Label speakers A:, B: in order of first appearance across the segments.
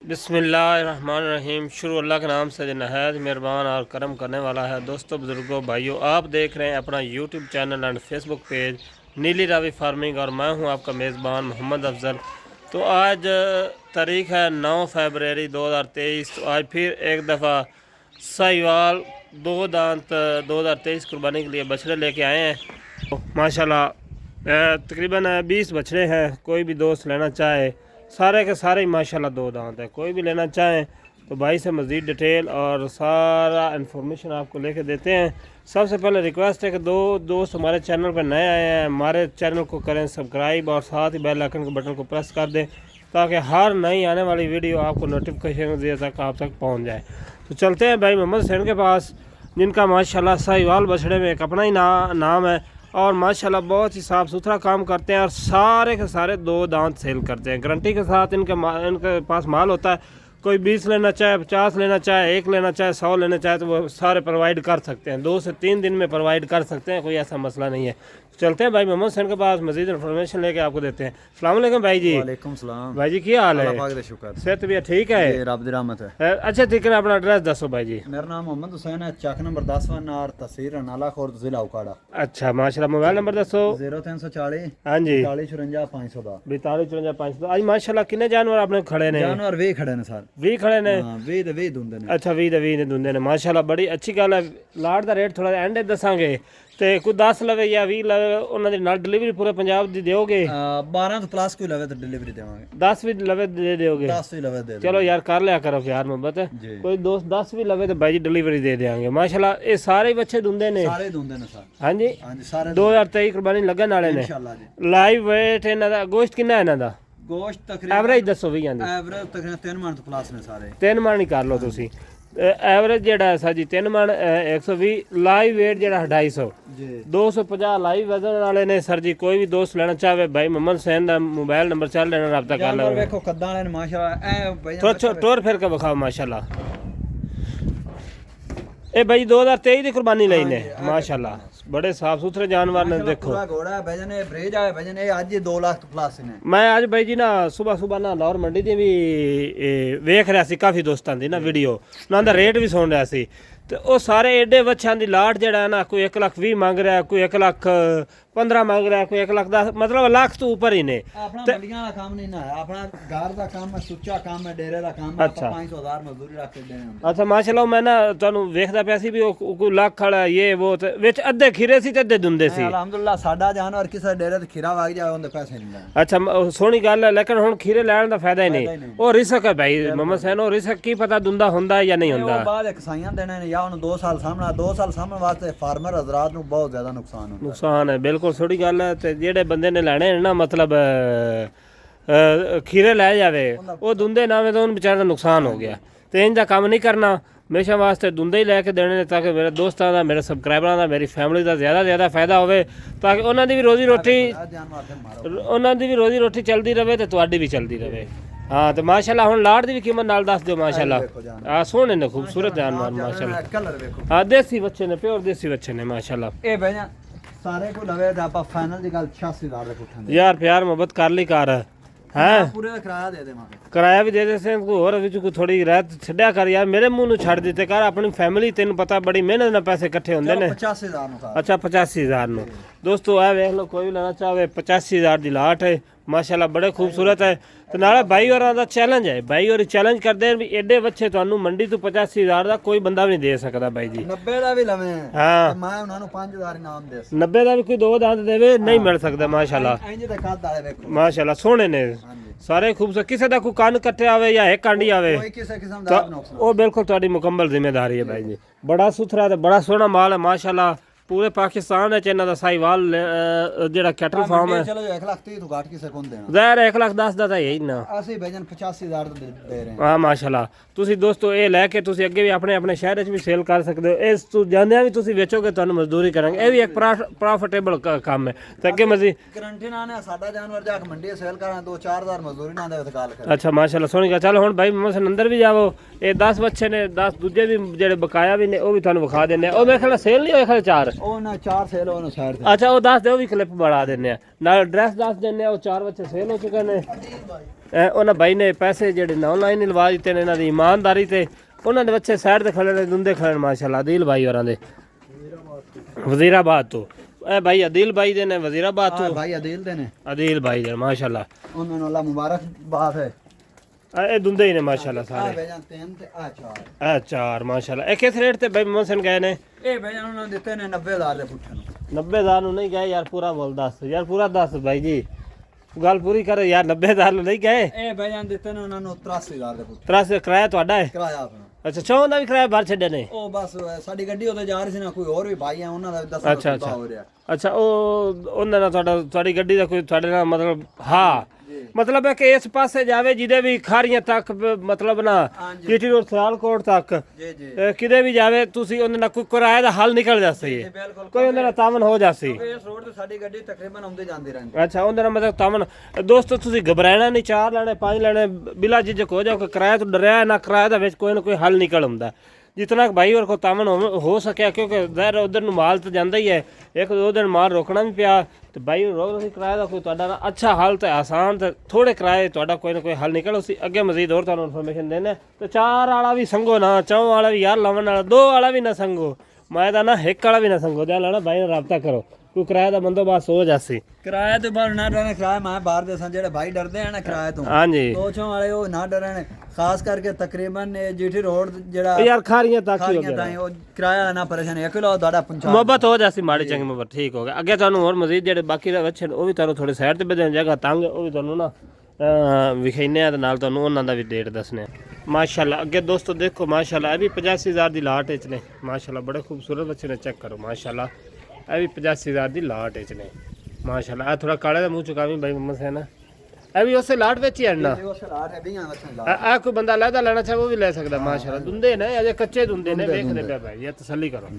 A: बिस्मिल्लाहिर्रहमानिर्रहीम। शुरू अल्लाह के नाम से जो नहायत मेहरबान और करम करने वाला है। दोस्तों बुज़ुर्गों भाइयों, आप देख रहे हैं अपना YouTube channel and Facebook page नीली रावी फार्मिंग और मैं हूं आपका मेज़बान मोहम्मद अफजल। तो आज तारीख़ है 9 फरवरी 2023। तो आज फिर एक दफ़ा साहिवाल दो दांत 2023 कुर्बानी के लिए बछड़े लेके आए हैं। तो माशाल्लाह तकरीबन 20 बछड़े हैं। कोई भी दोस्त लेना चाहे, सारे के सारे ही माशाल्लाह दो दांत है। कोई भी लेना चाहें तो भाई से मज़ीद डिटेल और सारा इन्फॉर्मेशन आपको लेके देते हैं। सबसे पहले रिक्वेस्ट है कि दो दोस्त हमारे चैनल पर नए आए हैं, हमारे चैनल को करें सब्सक्राइब और साथ ही बेल आइकन के बटन को प्रेस कर दें ताकि हर नई आने वाली वीडियो आपको नोटिफिकेशन दे तक आप तक पहुँच जाए। तो चलते हैं भाई मोहम्मद हुसैन के पास, जिनका माशाल्लाह साहिवाल बछड़े में एक अपना ही नाम है और माशाल्लाह बहुत ही साफ़ सुथरा काम करते हैं और सारे के सारे दो दांत सेल करते हैं गारंटी के साथ। इनके पास माल होता है। कोई 20 लेना चाहे, 50 लेना चाहे, 1 लेना चाहे, 100 लेना चाहे तो वो सारे प्रोवाइड कर सकते हैं। 2 से 3 दिन में प्रोवाइड कर सकते हैं, कोई ऐसा मसला नहीं है। चलते हैं भाई मोहम्मद हुसैन के पास, मजीद इन्फॉर्मेशन लेके आपको देते हैं। अस्सलाम वालेकुम भाई जी।
B: वालेकुम सलाम
A: भाई जी, क्या हाल है? सेहत भी ठीक है?
B: रब दी रहमत है।
A: अच्छा ठीक है, अपना एड्रेस दसो भाई जी।
B: मेरा नाम मोहम्मद हुसैन है, चक नंबर 10 और तहसील नाला खोर्द जिला उकाड़ा।
A: अच्छा माशाल्लाह, मोबाइल नंबर दसो।
B: 0340
A: हाँ जी
B: 40 54 510
A: 42 54 500। आज माशाल्लाह कितने जानवर आपने खड़े ने?
B: जानवर वे खड़े ने सर,
A: 20 खड़े ने।
B: हां वे दुंदे ने।
A: अच्छा 20 ने दुंदे ने, माशाल्लाह बड़ी अच्छी गल है। लाट दा रेट थोड़ा एंड दसांगे ते कोई 10 लवे या 20 लवे उन्हां दी नाल डिलीवरी पूरे पंजाब दी दोगे?
B: 12 तो प्लस कोई लवे तो डिलीवरी देवांगे।
A: 10 भी लवे दे दोगे?
B: 10 भी लवे दे।
A: चलो यार कर लिया करो प्यार मोहब्बत। कोई दोस्त 10 भी लवे तो भाई जी डिलीवरी दे देंगे। माशाल्लाह ये सारे बच्चे दुंदे ने?
B: सारे दुंदे ने सर।
A: हां जी
B: सारे
A: 2023 कुर्बानी लगन वाले ने
B: इंशाल्लाह जी।
A: लाइव वेट इन्हां दा गोश्त कितना है इन्हां दा?
B: गोश्त तकरीबन
A: एवरेज दसो भी आंदी।
B: एवरेज तकरीबन 3 मन तो प्लस ने सारे।
A: 3 मन ही कर लो तुसी। एवरेज जेड़ा है सर जी 3 मन 120। लाइव वेट जेड़ा 250
B: जी
A: 250 लाइव वजन वाले ने सर जी। कोई भी दोस्त लेना चाहे भाई मोहम्मद हुसैन दा मोबाइल नंबर चल रहा है, राब्ता कर लो।
B: देखो कद्दां वाले ने माशाल्लाह ए भाई
A: थोड़ा टोर फिर के बखाओ माशाल्लाह। ए भाई 2023 दी कुर्बानी लई ने माशाल्लाह, बड़े साफ सुथरे जानवर ने। देखो
B: पूरा घोड़ा है भजन है, ब्रेज है भजन है, आज ये 2 लाख प्लस ने।
A: मैं आज भाई जी ना सुबह ना लाहौर मंडी दी भी वेख रहा सी, काफ़ी दोस्तां दी ना वीडियो ना दा रेट भी सुन रहा सी। तो वो सारे एडे बच्चों की लाट जड़ा है ना, कोई 1,20,000 मांग रहा है, कोई 1,15,000 मांग रहा है, कोई 1,10,000, मतलब लाख तो ऊपर ही ने।
B: अपना मंडियां दा काम नहीं ना है, अपना घर दा काम है, सुच्चा काम है, डेरे दा काम है।
A: अच्छा
B: 500,000 मजदूरी रख के देने।
A: अच्छा माशाल्लाह, मैं ना तुहानू वेखदा पिया सी भी कोई लाख खड़ा ये वो ते विच अद्धे खीरे सी ते अद्धे दुंदे सी।
B: अल्हम्दुलिल्लाह साडा जानवर किसे डेरे ते खीरा वग जाए उनदे पैसे नहीं लेने।
A: अच्छा सोहनी गल है, लेकिन हुण खीरे लैण दा फायदा ही नहीं। वो रिस्क है भाई मोहम्मद हुसैन, वो रिस्क की पता दुंदा हुंदा या नहीं हुंदा।
B: बाद कसाईयां देने ने या उन्हें 2 साल सामना 2 साल सामने वास्ते फार्मर हजरात नू बहुत ज्यादा नुकसान है। बिल्कुल थोड़ी गल है। ते जेड़े बंदे ने लैणे ना मतलब खीरे लै जावे वो दुंदे ना तो उन बेचारे का नुकसान हो गया। तो इंजा काम नहीं करना, हमेशा वास्ते दुंदे ही लैके देने ताकि मेरे दोस्तों का, मेरे सबसक्राइबरां का, मेरी फैमिली का ज़्यादा फ़ायदा हो, ताकि उन्होंने भी रोजी रोटी चलती रहे तो तुहाडी भी चलती रहे। हाँ तो माशाल्लाह हुण लाट दी भी कीमत नाल दस दो माशाल्लाह। हाँ सोहने ने खूबसूरत जानवर माशाल्लाह। हाँ देसी बच्चे ने, प्योर देसी बच्चे ने माशाल्लाह। ए भैया सारे को लवे दा आपा फाइनल दी गल 86,000 दे उठन
A: यार प्यार मोहब्बत कर ली कर है।
B: पूरे दा किराया दे देवांगे।
A: किराया भी दे दे से कोई होर विच कोई थोड़ी रात छड्या कर यार, मेरे मुंह नु छड़ दिते कर। अपनी फैमिली तेन पता बड़ी मेहनत नाल पैसे इकट्ठे हुंदे ने।
B: 85,000 नु।
A: अच्छा 85,000 नु। दोस्तों आ वेख लो, कोई भी लेना चाहे 85,000 दी लाट है माशाल्लाह, बड़े खूबसूरत है। तो नाले भाई होरां दा चैलेंज है, भाई होरी चैलेंज करदे हैं भी एडे बच्चे तुहानू मंडी तो 85,000 दा कोई बंदा भी नहीं दे सकदा भाई जी।
B: 90 दा भी लवे।
A: हाँ
B: मैं उन्हां नु 5,000 इनाम दे।
A: 90 दा भी कोई 2 दांत देवे नहीं मिल सकदा माशाल्लाह।
B: इंज दे खाद वाले देखो
A: माशाल्लाह सोहने ने सारे खूबसूरत। किसी का कोई कान कट्टे आवे या एक कांडी आवे
B: कोई किसी किस्म दा नुकसान
A: वो बिल्कुल तुहाडी मुकम्मल जिम्मेदारी है भाई जी। बड़ा सुथरा ते बड़ा सोहना माल है माशाल्लाह। पूरे पाकिस्तान है इन्हां दा साहिवाल जेड़ा कैटल फार्म है।
B: चलो 1,30,000 तो घाट किसे कोन देना।
A: ज़ाहिर 1,10,000 दा है ही ना।
B: ਅਸੀਂ ਭੇਜਣ 85,000 दे रहे हैं।
A: हाँ माशाल्लाह। ਤੁਸੀਂ ਦੋਸਤੋ ਇਹ ਲੈ ਕੇ ਤੁਸੀਂ ਅੱਗੇ ਵੀ ਆਪਣੇ ਸ਼ਹਿਰ ਵਿੱਚ ਵੀ ਸੇਲ ਕਰ ਸਕਦੇ ਹੋ। ਇਸ ਤੋਂ ਜਾਂਦਿਆਂ ਵੀ ਤੁਸੀਂ ਵੇਚੋਗੇ ਤੁਹਾਨੂੰ ਮਜ਼ਦੂਰੀ ਕਰਾਂਗੇ। ਇਹ ਵੀ ਇੱਕ ਪ੍ਰੋਫਿਟੇਬਲ ਕੰਮ ਹੈ। ਤੇ ਅੱਗੇ ਮਜ਼ੀਦ
B: ਗਰੰਟੀ ਨਾਲ ਨੇ ਸਾਡਾ ਜਾਨਵਰ ਜਾ ਕੇ ਮੰਡੀ ਸੇਲ ਕਰਾਂ 2-4,000 ਮਜ਼ਦੂਰੀ ਨਾ ਦੇ ਗੱਲ ਕਰ।
A: अच्छा माशाल्लाह सोहनी गल। चलो हुण भाई मोहम्मद अंदर भी जाओ। ये 10 बच्चे ने, 10 दूजे भी जेड़े बकाया भी ने वो भी तुहानू विखा देने। ओ मेरे ख्याल सेल नहीं होए खाली 4।
B: ਉਹ ਨਾ 4 ਸੇਲ ਉਹਨੂੰ ਸਾਈਡ ਤੇ।
A: अच्छा वो 10 दे, वो भी क्लिप बढ़ा देने। नाल एड्रेस 10 देने। वो 4 बच्चे सेल हो चुके हैं।
B: ਉਹਨਾਂ ਬਾਈ ਨੇ ਪੈਸੇ ਜਿਹੜੇ ਨਾ ਆਨਲਾਈਨ ਹੀ ਲਵਾ ਦਿੱਤੇ ਨੇ ਇਹਨਾਂ ਦੀ ਇਮਾਨਦਾਰੀ ਤੇ ਉਹਨਾਂ ਦੇ ਬੱਚੇ ਸਾਈਡ ਤੇ ਖੜੇ ਨੇ ਦੁੰਦੇ ਖੜੇ ਮਾਸ਼ਾਅੱਲਾ ਅਦੀਲ ਭਾਈ ਹੋਰਾਂ ਦੇ ਵਜ਼ੀਰਾਬਾਦ ਤੋਂ ਇਹ ਭਾਈ ਅਦੀਲ ਭਾਈ ਦੇ ਨੇ ਵਜ਼ੀਰਾਬਾਦ ਤੋਂ
C: ਭਾਈ ਅਦੀਲ ਦੇ ਨੇ
B: ਅਦੀਲ ਭਾਈ ਦੇ ਮਾਸ਼ਾਅੱਲਾ
C: ਉਹਨਾਂ ਨੂੰ ਅੱਲਾ ਮੁਬਾਰਕਬਾਦ ਹੈ
B: ਇਹ ਦੁੰਦੇ ਹੀ ਨੇ ਮਾਸ਼ਾਅੱਲਾ
C: ਆ
B: ਸਾਰੇ
C: ਭੇਜਾਂ 3 ਤੇ ਆ 4
B: ਇਹ ਚਾਰ ਮਾਸ਼ਾਅੱਲਾ ਇਹ ਕਿਸ ਰੇਟ ਤੇ ਭਾਈ ਮੁਹੰਮਦ ਹਸਨ ਗਏ ਨੇ
C: ਇਹ ਭੇਜਾਂ ਉਹਨਾਂ ਨੂੰ ਦਿੱਤੇ ਨੇ 90000 ਦੇ ਪੁੱਠੇ ਨੂੰ
B: 90000 ਨੂੰ ਨਹੀਂ ਗਏ ਯਾਰ ਪੂਰਾ ਬੋਲ ਦੱਸ ਯਾਰ ਪੂਰਾ ਦੱਸ ਭਾਈ ਜੀ ਗੱਲ ਪੂਰੀ ਕਰ ਯਾਰ 90000 ਨੂੰ ਨਹੀਂ ਗਏ
C: ਇਹ ਭੇਜਾਂ ਦਿੱਤੇ ਨੇ ਉਹਨਾਂ ਨੂੰ 83000 ਦੇ ਪੁੱਠੇ
B: ਤਰਾਸ ਕਿਰਾਇਆ ਤੁਹਾਡਾ ਹੈ
C: ਕਿਰਾਇਆ ਆਪਣਾ
B: ਅੱਛਾ ਚੌਂ ਦਾ ਵੀ ਕਿਰਾਇਆ ਭਰ ਛੱਡੇ ਨੇ
C: ਉਹ ਬਸ ਸਾਡੀ ਗੱਡੀ ਉਹਦੇ ਜਾ ਰਹੀ ਸੀ ਨਾ ਕੋਈ ਹੋਰ ਵੀ ਭਾਈ ਆ ਉਹਨਾਂ ਦਾ ਵੀ ਦੱਸਣਾ
B: ਅੱਛਾ,
C: ਸੌਦਾ ਹੋ ਰਿਹਾ
B: ਅੱਛਾ ਉਹ ਉਹਨਾਂ ਨਾਲ ਤੁਹਾਡੀ ਗੱਡੀ ਦਾ ਕੋਈ ਤੁਹਾਡੇ ਨਾਲ ਮਤਲਬ ਹਾਂ ਮਤਲਬ ਹੈ ਕਿ ਇਸ ਪਾਸੇ ਜਾਵੇ ਜਿਹਦੇ ਵੀ ਖਾਰੀਆਂ ਤੱਕ ਮਤਲਬ ਨਾ
C: ਹਾਂਜੀ।
B: ਜੀਟੀ ਰੋਡ ਸਿਆਲਕੋਟ ਤੱਕ
C: ਜੀ ਜੀ
B: ਕਿਤੇ ਵੀ ਜਾਵੇ ਤੁਸੀਂ ਉਹਦੇ ਨਾਲ ਕੋਈ ਕਿਰਾਏ ਦਾ ਹੱਲ ਨਿਕਲ ਜਾਸੀ
C: ਜੀ ਬਿਲਕੁਲ
B: ਕੋਈ ਉਹਦੇ ਨਾਲ ਤਾਮਨ ਹੋ ਜਾਸੀ
C: ਇਸ ਰੋਡ ਤੇ ਸਾਡੀ ਗੱਡੀ ਤਕਰੀਬਨ ਆਉਂਦੇ ਜਾਂਦੀ ਰਹਿੰਦੀ
B: ਅੱਛਾ ਉਹਦੇ ਨਾਲ ਮਤਲਬ ਤਾਮਨ ਦੋਸਤੋ ਤੁਸੀਂ ਘਬਰਾਣਾ ਨਹੀਂ 4 ਲੈਣੇ 5 ਲੈਣੇ ਬਿਲਾ ਝਿਜਕ ਹੋ ਜਾਓ ਕਿ ਕਿਰਾਇਆ ਤੋਂ ਡਰਿਆ ਨਾ ਕਿਰਾਏ ਦਾ ਵਿੱਚ ਕੋਈ ਨਾ ਕੋਈ ਹੱਲ ਨਿਕਲ ਆਉਂਦਾ जितना भाई और को तामन हो सके क्योंकि ज़ाहिर उधर ਨੂੰ माल तो जाता ही है एक दो दिन माल रोकना भी पिया तो भाई रोक नहीं किराए का कोई ਤੁਹਾਡਾ अच्छा हल तो आसान तो थोड़े किराए ਤੁਹਾਡਾ कोई ना कोई हल निकल उसी अगे मजीद और ਤੁਹਾਨੂੰ इन्फॉर्मेशन देने तो 4 वाला भी संगो ना 4 वाला भी यार लावन वाला 2 वाला भी ना संगो मैं ਤਾਂ ਨਾ 1 वाला भी ना संगो ध्यान लाना भाई ਨਾਲ राबता करो कोई किराए का बंदोबस्त हो जासी
C: ਕਿਰਾਏ ਤੋਂ ਬਾਹਰ ਨਾ ਡਰਨ ਕਿਰਾਇਆ ਮੈਂ ਬਾਹਰ ਦੇ ਸਾਂ ਜਿਹੜੇ ਭਾਈ ਡਰਦੇ ਆ ਨਾ ਕਿਰਾਏ ਤੋਂ
B: हाँ जी
C: ਤੋਚੋਂ ਵਾਲੇ ਉਹ ਨਾ ਡਰਨ ਖਾਸ ਕਰਕੇ ਤਕਰੀਬਨ ਜੀਟੀ ਰੋਡ ਜਿਹੜਾ
B: यार खारियां तक ही हो
C: ਖਾਰੀਆਂ
B: गया
C: ਤਾਂ ਉਹ ਕਿਰਾਇਆ ਨਾ ਪਰੇਸ਼ਾਨ ਇੱਕ ਲੋ ਤੁਹਾਡਾ ਪਹੁੰਚਾ
B: ਮੁਹੱਬਤ ਹੋ ਜਾਸੀ ਮਾੜੀ ਚੰਗੀ ਮੁਹੱਬਤ ਠੀਕ ਹੋ ਗਿਆ ਅੱਗੇ ਤੁਹਾਨੂੰ ਹੋਰ ਮਜ਼ੀਦ ਜਿਹੜੇ ਬਾਕੀ ਦਾ ਵੱਛੇ ਉਹ ਵੀ ਤੁਹਾਨੂੰ ਥੋੜੇ ਸਾਈਡ ਤੇ ਬਦਲਣ ਜਗ੍ਹਾ ਤੰਗ ਉਹ ਵੀ ਤੁਹਾਨੂੰ ਨਾ ਵਿਖਾਈਨੇ ਆ ਤੇ ਨਾਲ ਤੁਹਾਨੂੰ ਉਹਨਾਂ ਦਾ ਵੀ ਡੇਟ ਦੱਸਨੇ ਮਾਸ਼ਾਅੱਲਾ ਅੱਗੇ ਦੋਸਤੋ ਦੇਖੋ ਮਾਸ਼ਾਅੱਲਾ ਇਹ ਵੀ 85000 ਦੀ ਲਾਟ ਵਿੱਚ ਨੇ ਮਾਸ਼ਾਅੱਲਾ ਬੜੇ ਖੂਬਸੂਰਤ ਬੱਚੇ ਨੇ ਚੈੱਕ ਕਰੋ ਮਾਸ਼ਾਅੱਲਾ ਇਹ ਵੀ 85000 ਦੀ ਲਾਟ ਵਿੱਚ ਨੇ ਮਾਸ਼ਾਅੱਲਾ ਇਹ ਥੋੜਾ ਕਾਲੇ ਦਾ ਮੂੰਹ ਚੁਕਾਵੀਂ ਬਾਈ ਮੁਹੰਮਦ ਹੈ ਨਾ ਇਹ ਵੀ ਉਸੇ ਲਾਟ ਵਿੱਚ ਹੀ ਆਣਾ
C: ਉਹ ਸਲਾਟ ਹੈ ਵੀਆਂ ਵਸਣ ਲਾ
B: ਆ ਕੋਈ ਬੰਦਾ ਲੈਦਾ ਲੈਣਾ ਚਾਹੇ ਉਹ ਵੀ ਲੈ ਸਕਦਾ ਮਾਸ਼ਾਅੱਲਾ ਦੁੰਦੇ ਨੇ ਅਜੇ ਕੱਚੇ ਦੁੰਦੇ ਨੇ ਵੇਖਦੇ ਪਿਆ ਭਾਈ ਇਹ ਤਸੱਲੀ ਕਰੋ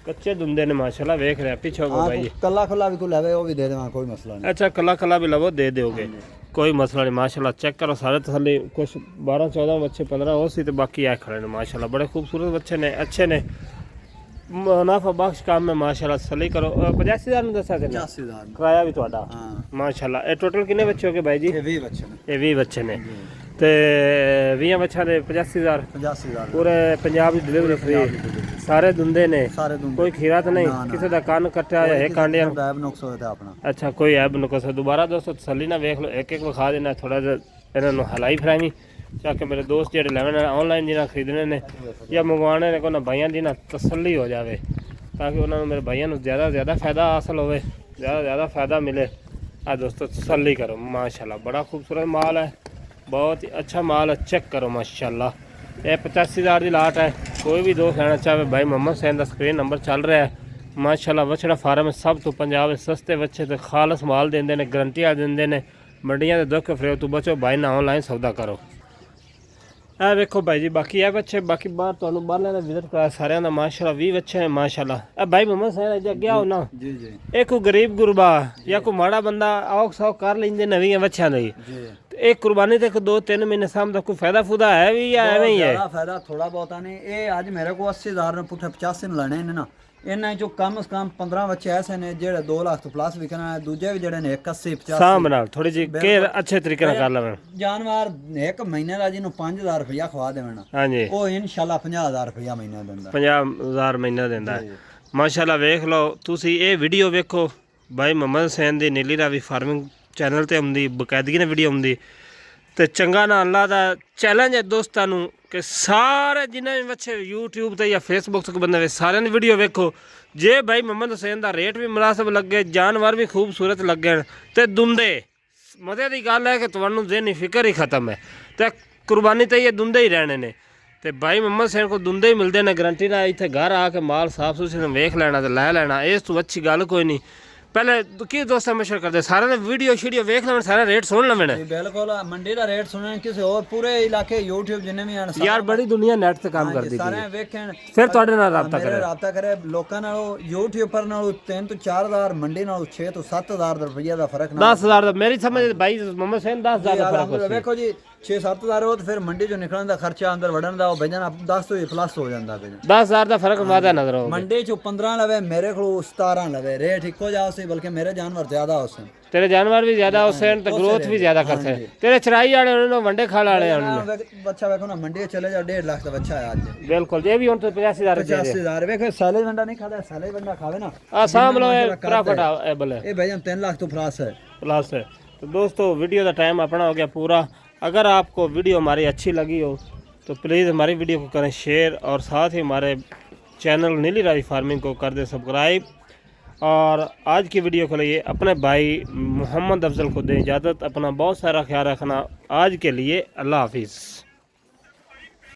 B: ਕੱਚੇ ਦੁੰਦੇ ਨੇ ਮਾਸ਼ਾਅੱਲਾ ਵੇਖ ਰਿਹਾ ਪਿੱਛੇ ਕੋ ਭਾਈ
C: ਕੱਲਾ ਖੁੱਲਾ ਵੀ ਕੋਈ ਲੈਵੇ ਉਹ ਵੀ ਦੇ ਦੇਵਾਂ ਕੋਈ ਮਸਲਾ ਨਹੀਂ
B: अच्छा कला कला भी लवो दे दोगे कोई मसला नहीं माशाल्लाह चेक करो सारे तसल्ली कुछ 12-14 बच्चे 15 हो सी तो बाकी आ खड़े ने माशाल्लाह बड़े खूबसूरत बच्चे ने अच्छे ने मुनाफा बख्श काम में माशाल्लाह तसल्ली करो 85000 ਨੂੰ ਦੱਸਿਆ ਕਿੰਨਾ
C: 80000
B: ਕਿਰਾਇਆ ਵੀ ਤੁਹਾਡਾ
C: ਹਾਂ
B: ਮਾਸ਼ਾਅੱਲਾ ਇਹ ਟੋਟਲ ਕਿੰਨੇ ਬੱਚੇ ਹੋ ਗਏ ਭਾਈ ਜੀ
C: ਇਹ 20 ਬੱਚੇ ਨੇ
B: ਇਹ 20 ਬੱਚੇ ਨੇ ਤੇ 20 ਬੱਚਿਆਂ ਦੇ 85000
C: 85000
B: ਪੂਰੇ ਪੰਜਾਬ ਦੀ ਡਿਲੀਵਰੀ ਫ੍ਰੀ ਸਾਰੇ ਦੁੰਦੇ ਨੇ
C: ਸਾਰੇ ਦੁੰਦੇ
B: ਕੋਈ ਖੀਰਾ ਤਾਂ ਨਹੀਂ ਕਿਸੇ ਦਾ ਕੰਨ ਕੱਟਿਆ ਜਾਂ ਇੱਕ ਕਾਂਡਿਆਂ
C: ਦਾ ਐਬ ਨੁਕਸ ਹੋਇਆ ਤਾਂ ਆਪਣਾ
B: ਅੱਛਾ ਕੋਈ ਐਬ ਨੁਕਸ ਦੁਬਾਰਾ ਦੋਸਤੋ ਤਸੱਲੀ ਨਾਲ ਵੇਖ ਲਓ ਇੱਕ ਇੱਕ ਵਿਖਾ ਦੇਣਾ ਥੋੜਾ ਜਿਹਾ ਇਹਨਾਂ ਨੂੰ ਹਲਾਈ ਫਰਾਵੀਂ ਤਾਂ ਕਿ ਮੇਰੇ ਦੋਸਤ ਜਿਹੜੇ ਲੈਣ ਆਨਲਾਈਨ ਜਿਹਨਾਂ ਖਰੀਦਣੇ ਨੇ ਜਾਂ ਮੰਗਵਾਉਣੇ ਨੇ ਕੋਈ ਭਾਈਆਂ ਦੀ ਨਾ ਤਸੱਲੀ ਹੋ ਜਾਵੇ ਤਾਂ ਕਿ ਉਹਨਾਂ ਨੂੰ ਮੇਰੇ ਭਾਈਆਂ ਨੂੰ ਜ਼ਿਆਦਾ ਫਾਇਦਾ ਹਾਸਲ ਹੋਵੇ ਜ਼ਿਆਦਾ ਫਾਇਦਾ ਮਿਲੇ ਆ ਦੋਸਤੋ ਤਸੱਲੀ ਕਰੋ ਮਾਸ਼ਾਅੱਲਾ ਬੜਾ ਖੂਬਸੂਰਤ ਮਾਲ ਹੈ बहुत ही अच्छा माल है चेक करो माशाल्लाह ये 85000 की लाट है कोई भी दोस्त लेना चाहे भाई मोहम्मद हुसैन का स्क्रीन नंबर चल रहा है माशाल्लाह वछड़ा फार्म सब तो पंजाब सस्ते बच्चे तो खालस माल देंगे ने गारंटी देंगे ने मंडियां के दुख फरेव तो बचो भाई ना ऑनलाइन सौदा करो ਇਹ ਵੇਖੋ ਭਾਈ ਜੀ ਬਾਕੀ ਇਹ ਬੱਚੇ ਬਾਕੀ ਬਾਹਰ ਤੁਹਾਨੂੰ ਬਾਹਰ ਦਾ ਵਿਜ਼ਿਟ ਕਰਾਇਆ ਸਾਰਿਆਂ ਦਾ ਮਾਸ਼ਾਅੱਲਾ 20 ਬੱਚੇ ਨੇ ਮਾਸ਼ਾਅੱਲਾ ਇਹ ਭਾਈ ਮੁਹੰਮਦ ਸਾਹਿਬ ਜੇ ਅੱਗੇ ਆਓ ਨਾ
C: ਜੀ ਜੀ
B: ਇਹ ਕੋਈ ਗਰੀਬ ਗੁਰਬਾ ਜਾਂ ਕੋਈ ਮਾੜਾ ਬੰਦਾ ਔਖ ਸੌਖ ਕਰ ਲੈਂਦੇ ਨਵੀਆਂ ਬੱਚਿਆਂ ਦੇ
C: ਜੀ
B: ਇਹ ਕੁਰਬਾਨੀ ਤੇ 2-3 ਮਹੀਨੇ ਸਾਹਮਣੇ ਕੋਈ ਫਾਇਦਾ ਫੁਦਾ ਹੈ ਵੀ ਜਾਂ ਐਵੇਂ ਹੀ ਹੈ
C: ਜ਼ਿਆਦਾ ਫਾਇਦਾ ਥੋੜਾ ਬਹੁਤਾ ਨਹੀਂ ਇਹ ਅੱਜ ਮੇਰੇ ਕੋਲ 80000 ਨੇ ਪੁੱਠੇ 85 ਨੂੰ ਲੈਣੇ ਨੇ ਨਾ ਇਹਨਾਂ ਚੋਂ ਕਮ ਸ ਕਮ 15 ਬੱਚੇ ਐਸੇ ਨੇ ਜਿਹੜੇ 2 ਲੱਖ ਤੋਂ ਪਲੱਸ ਵਿਕਣਾ ਦੂਜੇ ਵੀ ਜਿਹੜੇ ਨੇ 81 85
B: ਸਾਂਭ ਨਾਲ ਥੋੜੀ ਜਿਹੀ ਕੇਅਰ ਅੱਛੇ ਤਰੀਕੇ ਨਾਲ ਕਰ ਲਵਾਂ
C: ਜਾਨਵਰ ਇੱਕ ਮਹੀਨੇ ਦਾ ਜਿਹਨੂੰ 5000 ਰੁਪਇਆ ਖਵਾ ਦੇਵਣਾ
B: ਹਾਂਜੀ
C: ਉਹ ਇਨਸ਼ਾਅੱਲਾ 50000 ਰੁਪਇਆ ਮਹੀਨਾ ਦਿੰਦਾ
B: 50000 ਮਹੀਨਾ ਦਿੰਦਾ ਹੈ ਮਾਸ਼ਾਅੱਲਾ ਵੇਖ ਲਓ ਤੁਸੀਂ ਇਹ ਵੀਡੀਓ ਵੇਖੋ ਭਾਈ ਮੁਹੰਮਦ ਹੁਸੈਨ ਦੀ ਨੀਲੀ ਰਾਵੀ ਫਾਰਮਿੰਗ ਚੈਨਲ ਤੇ ਆਉਂਦੀ ਬਕਾਇਦਗੀ ਨਾਲ ਵੀਡੀਓ ਆਉਂਦੀ ਤੇ ਚੰਗਾ ਨਾ ਅੱਲਾ ਦਾ ਚੈਲੰਜ ਹੈ ਦੋਸਤਾਂ ਨੂੰ ਕਿ ਸਾਰੇ ਜਿਨ੍ਹਾਂ ਵੀ ਬੱਚੇ YouTube ਤੇ ਜਾਂ Facebook ਤੇ ਬੰਦੇ ਵੇ ਸਾਰਿਆਂ ਦੀ ਵੀਡੀਓ ਵੇਖੋ ਜੇ ਭਾਈ ਮੁਹੰਮਦ ਹੁਸੈਨ ਦਾ ਰੇਟ ਵੀ ਮੁਨਾਸਬ ਲੱਗੇ ਜਾਨਵਰ ਵੀ ਖੂਬਸੂਰਤ ਲੱਗਣ ਤੇ ਦੁੰਦੇ ਮਜ਼ੇ ਦੀ ਗੱਲ ਹੈ ਕਿ ਤੁਹਾਨੂੰ ਜ਼ਿਹਨੀ ਫਿਕਰ ਹੀ ਖਤਮ ਹੈ ਤੇ ਕੁਰਬਾਨੀ ਤੇ ਇਹ ਦੁੰਦੇ ਹੀ ਰਹਿਣੇ ਨੇ ਤੇ ਭਾਈ ਮੁਹੰਮਦ ਹੁਸੈਨ ਕੋਲ ਦੁੰਦੇ ਹੀ ਮਿਲਦੇ ਨੇ ਗਰੰਟੀ ਨਾਲ ਇੱਥੇ ਘਰ ਆ ਕੇ ਮਾਲ ਸਾਫ ਸੁਥਰੇ ਨੂੰ ਵੇਖ ਲੈਣਾ ਤੇ ਲੈ ਲੈਣਾ ਇਸ ਤੋਂ ਅੱਛੀ ਗੱਲ ਕੋਈ ਨਹੀਂ ਪਹਿਲੇ ਕੀ ਦੋਸਤਾਂ ਮਸ਼ਵਰਾ ਕਰਦੇ ਸਾਰਿਆਂ ਨੇ ਵੀਡੀਓ ਸ਼ੀਡੀਓ ਵੇਖ ਲੈਣ ਸਾਰਾ ਰੇਟ ਸੁਣ ਲੈਣ
C: ਬਿਲਕੁਲ ਮੰਡੀ ਦਾ ਰੇਟ ਸੁਣਨ ਕਿਸੇ ਹੋਰ ਪੂਰੇ ਇਲਾਕੇ YouTube ਜਿੰਨੇ ਵੀ ਹਨ
B: ਯਾਰ ਬੜੀ ਦੁਨੀਆ ਨੈਟ ਤੇ ਕੰਮ ਕਰਦੀ
C: ਸਾਰੇ ਵੇਖਣ
B: ਫਿਰ ਤੁਹਾਡੇ ਨਾਲ ਰਾਬਤਾ
C: ਕਰੇ ਲੋਕਾਂ ਨਾਲੋਂ YouTuber ਨਾਲੋਂ 3 ਤੋਂ 4000 ਮੰਡੀ ਨਾਲੋਂ 6 ਤੋਂ 7000 ਰੁਪਏ ਦਾ ਫਰਕ ਨਾ
B: 10000 ਦਾ ਮੇਰੀ ਸਮਝ ਭਾਈ ਮੁਹੰਮਦ ਹੁਸੈਨ 10000 ਦਾ ਫਰਕ
C: ਵੇਖੋ ਜੀ 6-7 हज़ार हो तो फिर मंडी चो निकलने का खर्चा अंदर वड़न का भेजना 10 तो प्लस हो जाता है।
B: 10,000 का फर्क वादा नजर आओ।
C: मंडी चो 15 लवे मेरे को 17 लवे रेट इको जाओ सी बल्कि मेरे जानवर ज्यादा होते
B: तेरे जानवर भी ज्यादा होते तो ग्रोथ भी ज्यादा करते हैं। तेरे चराई वाले उन्होंने वंडे खा वाले
C: बच्चा देखो ना मंडी चले जाओ 1.5 लाख का बच्चा है आज।
B: बिल्कुल ये भी उन तो 85,000
C: 85,000 देखो साले वंडा नहीं खाता साले वंडा खावे ना
B: आ साम लो प्रॉफिट एबल है
C: ये भैया 3 लाख तो प्लस है।
B: तो दोस्तों वीडियो का टाइम अपना हो गया पूरा। अगर आपको वीडियो हमारी अच्छी लगी हो तो प्लीज़ हमारी वीडियो को करें शेयर और साथ ही हमारे चैनल नीली रावी फार्मिंग को कर दें सब्सक्राइब। और आज की वीडियो के लिए अपने भाई मोहम्मद अफजल को दें इजाज़त। अपना बहुत सारा ख्याल रखना। आज के लिए अल्लाह हाफिज़।